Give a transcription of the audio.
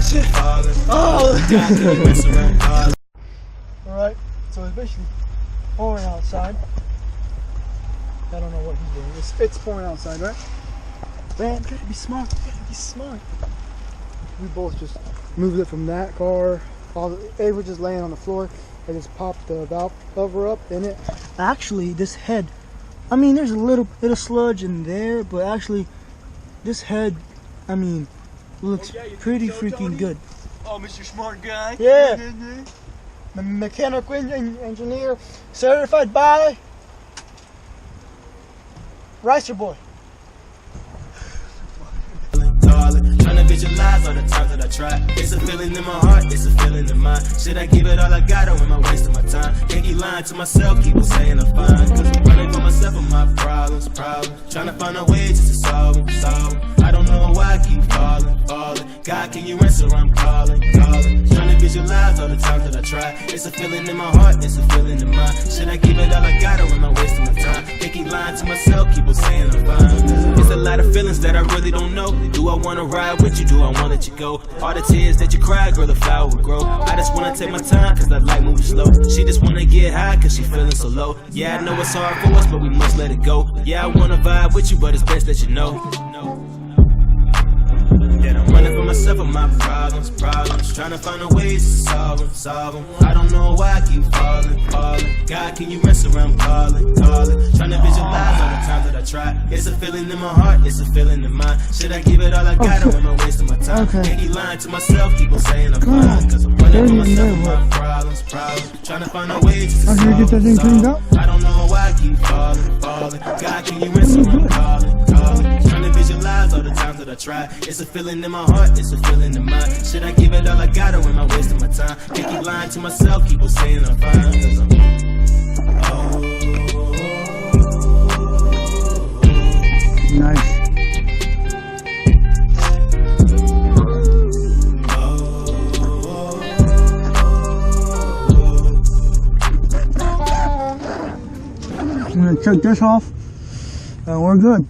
shit. Oh. Alright, so it's basically pouring outside. I don't know what he's doing. It's pouring outside, right? Man, you gotta be smart. You gotta be smart. We both just moved it from that car. They were just laying on the floor. I just popped the valve cover up in it. Actually, this head, I mean, there's a little bit of sludge in there, but actually, this head, I mean, looks pretty freaking good. Oh, Mr. Smart Guy. Yeah. Mechanical engineer, certified by Ricer Boy. Trying to visualize all the times that I try. It's a feeling in my heart, it's a feeling in mine. Should I give it all I got, or am I wasting my time? Can't keep lying to myself, keep on saying I'm fine. Cause I'm running for myself and my problems. Trying to find a way just to solve them. I don't know why I keep falling. God, can you answer? I'm calling. Trying to visualize all the times that I try. It's a feeling in my heart, it's a feeling in mine. Should I give it all I got, or am I wasting my time? Can't keep lying to myself, keep on saying I'm fine. It's a lot of feelings that I really don't know. Do I wanna ride with you? Do I wanna let you go? All the tears that you cry, girl, the flower will grow. I just wanna take my time, cause I like moving slow. She just wanna get high, cause she feeling so low. Yeah, I know it's hard for us, but we must let it go. Yeah, I wanna vibe with you, but it's best that you know. Yeah, I'm running for myself and my problems. Trying to find a way to solve them. I don't know why I keep falling. God, can you rest around calling? Trying to visualize all the times that I try. It's a feeling in my heart, it's a feeling in mine. Should I give it all I got, or am I wasting my time? Can't keep lying to myself, keep on saying I'm fine. Cause I'm running for myself and my problems. Trying to find a way to solve them. I don't know why I keep falling. God, can you rest around calling? Trying to visualize all the times that I try. It's a feeling in my heart, it's a feeling in mine. Should I give it all I got, or am I wasting my time? Can't keep lying to myself, keep on saying I'm fine. Cause I'm nice. I'm gonna check this off, and we're good.